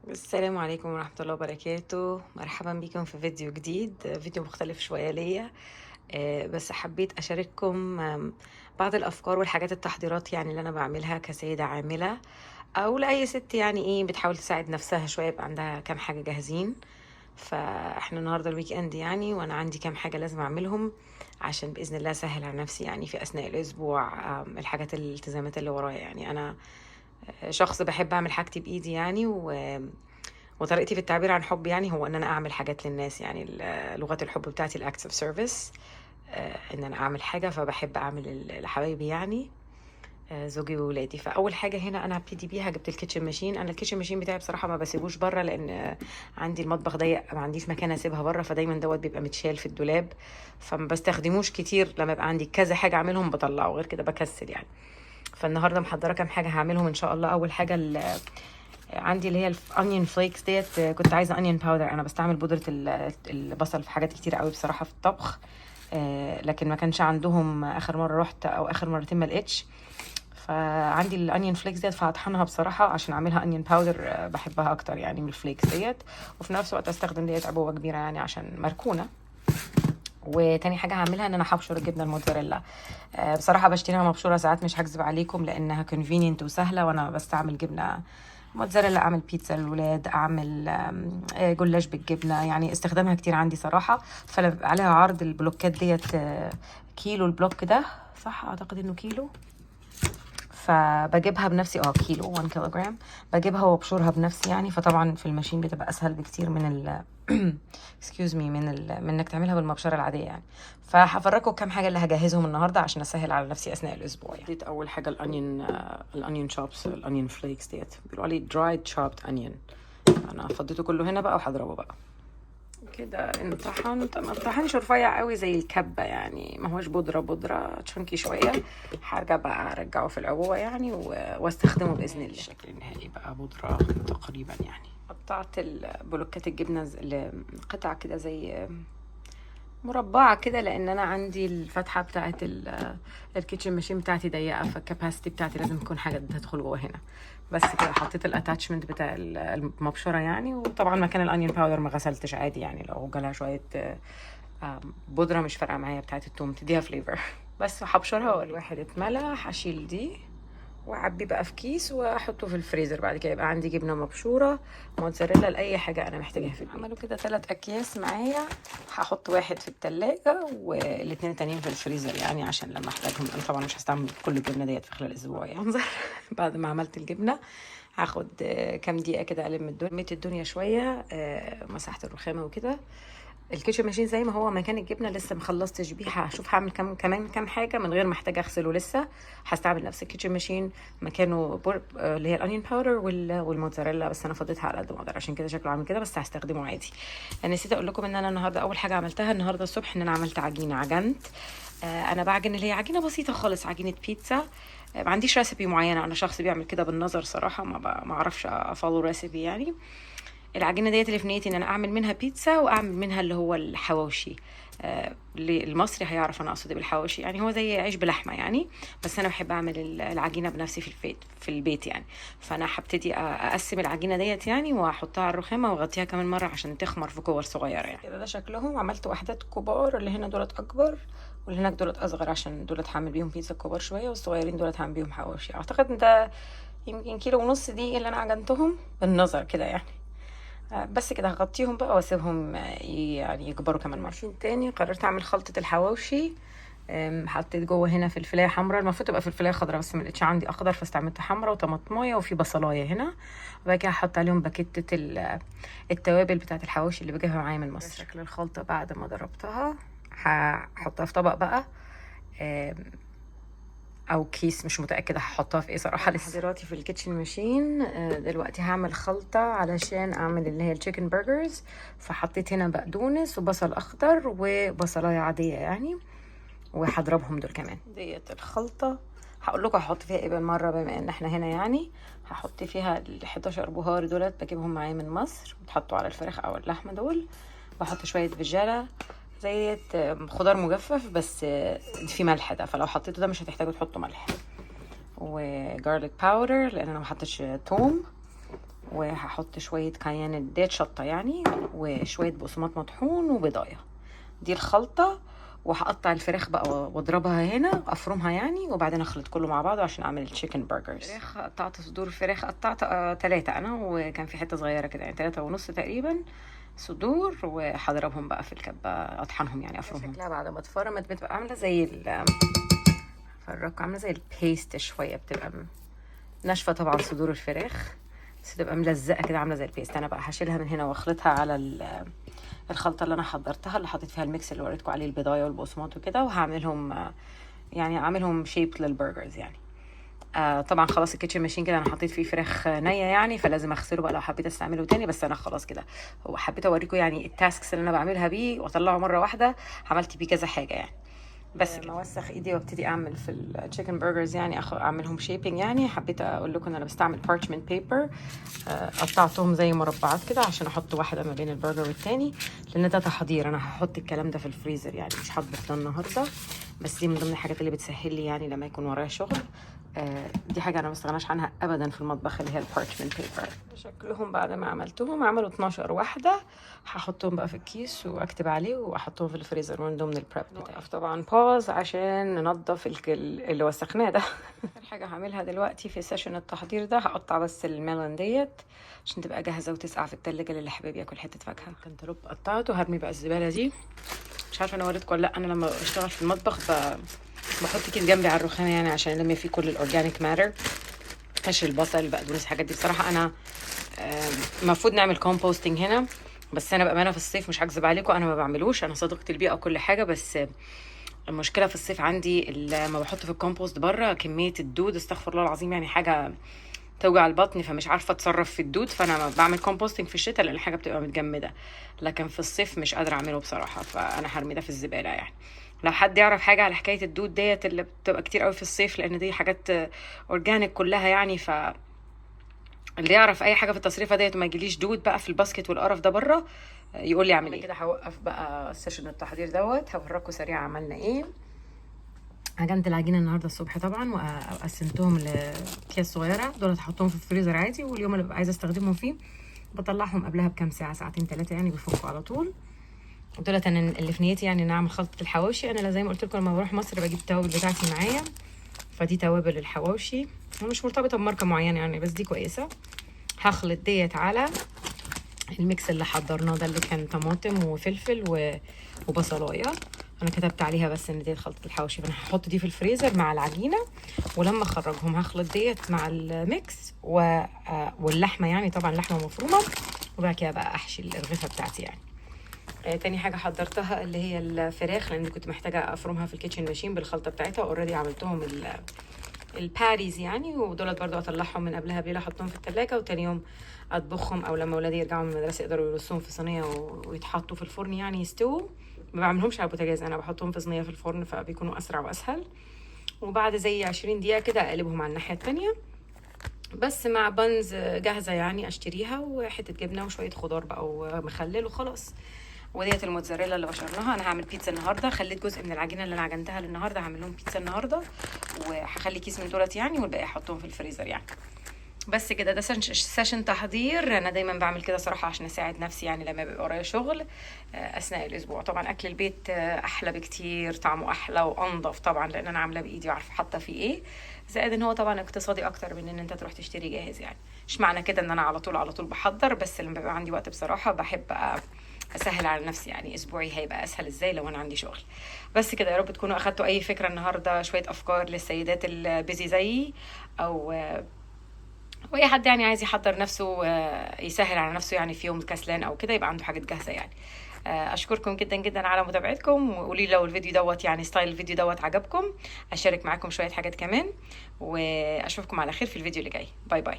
السلام عليكم ورحمة الله وبركاته. مرحبا بكم في فيديو جديد، فيديو مختلف شوية ليا. بس حبيت أشارككم بعض الأفكار والحاجات التحضيرات يعني اللي أنا بعملها كسيدة عاملة أو لأي ست يعني إيه بتحاول تساعد نفسها شوية، يبقى عندها كام حاجة جاهزين. فإحنا النهاردة الويك إند يعني، وأنا عندي كام حاجة لازم أعملهم عشان بإذن الله أسهل على نفسي يعني في أثناء الأسبوع. الحاجات الالتزامات اللي ورايا يعني أنا شخص بحب أعمل حاجتي بإيدي يعني، وطريقتي في التعبير عن حب يعني هو ان انا اعمل حاجات للناس، يعني لغة الحب بتاعتي الاكتس اوف سيرفيس. ان انا اعمل حاجة فبحب اعمل لحبايبي يعني، زوجي وولادي. فاول حاجة هنا انا هبتدي بيها، جبت الكيتشن ماشين. انا الكيتشن ماشين بتاعي بصراحة ما بسيبوش بره، لان عندي المطبخ ضيق، ما عنديش مكان اسيبها بره، فدايما دوت بيبقى متشال في الدولاب، فما بستخدموش كتير. لما يبقى عندي كذا حاجة اعملهم بطلعه، غير كده بكسل يعني. فالنهارده محضره كام حاجه هعملهم ان شاء الله. اول حاجه عندي اللي هي الانيون فليكس ديت. كنت عايزه انيون باودر. انا بستعمل بودره البصل في حاجات كتير قوي بصراحه في الطبخ، لكن ما كانش عندهم اخر مره رحت، او اخر مرتين ما لقيتش. فعندي الانيون فليكس ديت، فهطحنها بصراحه عشان اعملها انيون باودر. بحبها اكتر يعني من الفليكس ديت، وفي نفس الوقت استخدم ديت عبوه كبيره يعني عشان مركونه. وتاني حاجه هعملها ان انا هبشر الجبنه الموتزاريلا. بصراحه بشتريها مبشوره ساعات، مش هكذب عليكم، لانها كونفينينت وسهله، وانا بستعمل جبنه موتزاريلا اعمل بيتزا للولاد، اعمل جلاش بالجبنه، يعني استخدامها كتير عندي صراحه. فلما عليها عرض البلوكات ديت، كيلو البلوك ده، صح اعتقد انه كيلو. فبجيبها بنفسي، كيلو 1 كيلوغرام. بجيبها وابشرها بنفسي يعني، فطبعا في الماشين بتبقى اسهل بكتير من ال excuse me من انك تعملها بالمبشره العاديه يعني. فهفرجكم كام حاجه اللي هجهزهم النهارده عشان اسهل على نفسي اثناء الاسبوع يعني. ديت اول حاجه الانيون شوبس، الانيون فليكس ديت بيقولوا عليه درايد شوبد انيون. انا فضيته كله هنا بقى وهضربه بقى كده. انطحنت، ما انطحنش رفيع قوي زي الكبه يعني، ما هوش بودره تشنكي شويه. هرجع بقى ارجعه في العبوه يعني واستخدمه باذن الله. الشكل النهائي بقى بودره تقريبا يعني. قطعت البلوكات الجبنه قطع كده زي مربعة كده، لان انا عندي الفتحة بتاعت الكيتشن ماشين بتاعتي ضيقة، فالكاباسيتي بتاعتي لازم تكون حاجة تدخل جوه هنا. بس كده حطيت الاتاتشمنت بتاع المبشرة يعني. وطبعا مكان الانيون باودر ما غسلتش عادي يعني، لو جالها شوية بودرة مش فارقة معايا بتاعت التوم، تديها فليفر. بس هبشرها، والواحد اتملى هشيل دي واعبي بقى في كيس واحطه في الفريزر. بعد كده يبقى عندي جبنه مبشوره، موتزاريلا، لاي حاجه انا محتاجاها في البيت. عملوا كده 3 اكياس معايا، هحط واحد في التلاجة والاتنين التانيين في الفريزر يعني، عشان لما احتاجهم. انا طبعا مش هستعمل كل الجبنه ديت في خلال اسبوع يعني. منظر بعد ما عملت الجبنه هاخد كام دقيقه كده الم الدنيا شويه، مسحت الرخامه وكده. الكيتشن ماشين زي ما هو مكان الجبنه، لسه مخلصتش بيه. هشوف هعمل كمان كام حاجه من غير ما احتاج اغسله لسه. هستعمل نفس الكيتشن ماشين مكانه اللي هي الانيون باودر والموتزاريلا، بس انا فضيتها على قد ما اقدر عشان كده شكله عامل كده، بس هستخدمه عادي. انا نسيت اقول لكم ان انا النهارده اول حاجه عملتها النهارده الصبح ان انا عملت عجينه. عجنت، انا بعجن اللي هي عجينه بسيطه خالص، عجينه بيتزا. ما عنديش ريسيبي معينه، انا شخص بيعمل كده بالنظر صراحه، ما اعرفش افولو ريسيبي يعني. العجينه ديت اللي في نيتي ان انا اعمل منها بيتزا، واعمل منها اللي هو الحواوشي. اللي المصري هيعرف انا اقصد بالحواوشي يعني، هو زي عيش بلحمه يعني. بس انا بحب اعمل العجينه بنفسي في البيت يعني. فانا هبتدي اقسم العجينه ديت يعني، واحطها على الرخامه واغطيها كمان مره عشان تخمر في كور صغيره يعني. كده ده شكلهم. عملت وحدات كبار، اللي هنا دولت اكبر واللي هناك دولت اصغر، عشان دولت هعمل بيهم بيتزا كبار شويه، والصغيرين دولت هعمل بيهم حواوشي. اعتقد ان ده يمكن كيلو ونص دي اللي انا عجنتهم بالنظر كده يعني. بس كده هغطيهم بقى واسيبهم يعني يكبروا كمان مره. تاني قررت اعمل خلطه الحواوشي. حطيت جوه هنا فلفلايه حمراء، المفروض تبقى فلفلايه خضراء بس ما لقيتش عندي اخضر، فاستعملت حمراء وطماطمايه وفي بصلايه هنا. وبعد كده هحط عليهم باكيتة التوابل بتاعه الحواوشي اللي بجيبها معايا من مصر. شكل الخلطه بعد ما ضربتها هحطها في طبق بقى، او كيس، مش متاكده هحطها في ايه صراحه لسه. تحضيراتي في الكيتشن ماشين. دلوقتي هعمل خلطه علشان اعمل اللي هي التشيكن برجرز. فحطيت هنا بقدونس وبصل اخضر وبصلايه عاديه يعني، وهضربهم دول كمان. ديت الخلطه، هقول لكم هحط فيها ايه بالمره بما ان احنا هنا يعني. هحط فيها ال 11 بهار دولت، بجيبهم معايا من مصر، بتحطوا على الفراخ او اللحمه دول. بحط شويه فيجالا زي خضار مجفف، بس في ملح ده، فلو حطيته ده مش هتحتاجوا تحطوا ملح. وجارليك باودر لان انا ما حطيتش توم. وهحط شويه كيان ديت شطه يعني، وشويه بقسماط مطحون وبضايه. دي الخلطه. وهقطع الفراخ بقى واضربها هنا، افرمها يعني، وبعدين اخلط كله مع بعضه عشان اعمل تشيكن برجرز. فراخ قطعت صدور فراخ، قطعت 3 انا، وكان في حته صغيره كده يعني 3.5 تقريبا صدور، وهضربهم بقى في الكبه، اطحنهم يعني افرمهم. شكلها بعد ما اتفرمت بتبقى عامله زي فرق، عامله زي البيست شويه، بتبقى ناشفه طبعا صدور الفراخ، بس تبقى ملزقه كده عامله زي البيست. انا بقى هشيلها من هنا واخلطها على الخلطه اللي انا حضرتها، اللي حطيت فيها الميكس اللي وريتكم عليه، البضايه والبقسماط وكده، وهعملهم يعني اعملهم شيب للبرجرز يعني. طبعا خلاص الكيتشن ماشين كده انا حطيت فيه فراخ نيه يعني، فلازم اغسله بقى لو حبيت استعمله تاني، بس انا خلاص كده. هو حبيت اوريكم يعني التاسكس اللي انا بعملها بيه واطلعه مره واحده، عملت بيه كذا حاجه يعني. بس ما اوسخ ايدي وابتدي اعمل في التشيكن برجرز يعني، اعملهم شيبنج يعني. حبيت اقول لكم ان انا بستعمل بارشمنت بيبر، قطعتهم زي مربعات كده عشان احط واحده ما بين البرجر والتاني، لان ده تحضير. انا هحط الكلام ده في الفريزر يعني، مش هطبخ ده النهارده، بس دي من ضمن الحاجات اللي بتسهل لي يعني لما يكون ورايا شغل. دي حاجه انا ما استغناش عنها ابدا في المطبخ، اللي هي البارشمنت بيبر. شكلهم بعد ما عملتهم عملوا 12 واحده، هحطهم بقى في الكيس واكتب عليه واحطهم في الفريزر من ضمن البريب بتاعي. طبعا باوز عشان ننضف اللي وسخناه ده. الحاجه هعملها دلوقتي في سيشن التحضير ده، هقطع بس الميلون ديت عشان تبقى جاهزه وتسقع في التلاجة للي حابب ياكل حته فاكهه. كنتالوب قطعته، هرمي بقى الزباله دي. مش عارفه انا وريتكم ولا لا، انا لما بشتغل في المطبخ بحط كيس جنبي على الرخامه يعني، عشان الم فيه كل الاورجانيك ماتر، قشر البصل، بقدونس، الحاجات دي. بصراحه انا المفروض نعمل كومبوستنج هنا، بس انا بامانه في الصيف مش هكذب عليكم انا ما بعملوش. انا صديقه البيئه وكل حاجه، بس المشكله في الصيف عندي لما بحط في الكومبوست بره كميه الدود، استغفر الله العظيم يعني، حاجه توجع البطن، فمش عارفه اتصرف في الدود. فانا بعمل كومبوستنج في الشتاء لان الحاجه بتبقى متجمده، لكن في الصيف مش قادره اعمله بصراحه، فانا هرمي ده في الزباله يعني. لو حد يعرف حاجه على حكايه الدود ديت اللي بتبقى كتير قوي في الصيف، لان دي حاجات اورجانيك كلها يعني، اللي يعرف اي حاجه في التصريفه ديت وما يجيليش دود بقى في الباسكت والقرف ده بره، يقول لي اعمل ايه. كده هوقف بقى سيشن التحضير دوت، هوريكم سريع عملنا ايه. عجنت العجينه النهارده الصبح طبعا، وقسمتهم لاكياس صغيره، دول هحطهم في الفريزر عادي، واليوم اللي ببقى عايزه استخدمهم فيه بطلعهم قبلها بكام ساعه، ساعتين 3 يعني، بيفكوا على طول. دولت انا اللي في نيتي يعني ان اعمل خلطه الحواوشي. انا زي ما قلت لكم لما بروح مصر بجيب التوابل بتاعتي معايا، فدي توابل الحواوشي ومش مرتبطه بماركه معينه يعني، بس دي كويسه. هخلط ديت على الميكس اللي حضرناه ده، اللي كان طماطم وفلفل وبصلايه. انا كتبت عليها بس ان دي خلطه الحواوشي، فانا هحط دي في الفريزر مع العجينه، ولما اخرجهم هخلط ديت مع الميكس واللحمه يعني، طبعا لحمه مفرومه، وبعد كده بقى احشي الرغيفه بتاعتي يعني. تاني حاجه حضرتها اللي هي الفراخ، لان كنت محتاجه افرمها في الكيتشن ماشين بالخلطه بتاعتها، اوريدي عملتهم الباريز يعني، ودولت برضو اطلعهم من قبلها بليله، احطهم في التلاجة، وتاني يوم اطبخهم، او لما ولادي يرجعوا من المدرسه يقدروا يرصوهم في صينيه ويتحطوا في الفرن يعني يستووا. ما بعملهمش على البوتاجاز، انا بحطهم في صينيه في الفرن، فبيكونوا اسرع واسهل. وبعد زي 20 دقيقه كده اقلبهم على الناحيه التانية، بس مع بنز جاهزه يعني اشتريها، وحته جبنه وشويه خضار بقى ومخلل وخلاص. وديت الموتزاريلا اللي بشرناها. انا هعمل بيتزا النهارده، خليت جزء من العجينه اللي انا عجنتها للنهارده هعمل لهم بيتزا النهارده، وهخلي كيس من دولت يعني، والباقي احطهم في الفريزر يعني. بس كده ده سيشن تحضير. انا دايما بعمل كده صراحه عشان اساعد نفسي يعني لما بيبقى ورايا شغل اثناء الاسبوع. طبعا اكل البيت احلى بكتير، طعمه احلى وانضف طبعا، لان انا عامله بايدي وعارفه حاطه فيه ايه، زائد ان هو طبعا اقتصادي اكتر من ان انت تروح تشتري جاهز يعني. مش معنى كده ان انا على طول بحضر، بس لما بيبقى عندي وقت بصراحه بحب اسهل على نفسي يعني. اسبوعي هيبقى اسهل ازاي لو انا عندي شغل. بس كده، يا رب تكونوا اخدتوا اي فكره النهارده، شويه افكار للسيدات البيزي زيي، او واي حد يعني عايز يحضر نفسه يسهل على نفسه يعني في يوم كسلان او كده، يبقى عنده حاجات جاهزه يعني. اشكركم جدا جدا على متابعتكم، وقولي لو الفيديو دوت يعني ستايل الفيديو دوت عجبكم، اشارك معاكم شويه حاجات كمان، واشوفكم على خير في الفيديو اللي جاي. باي باي.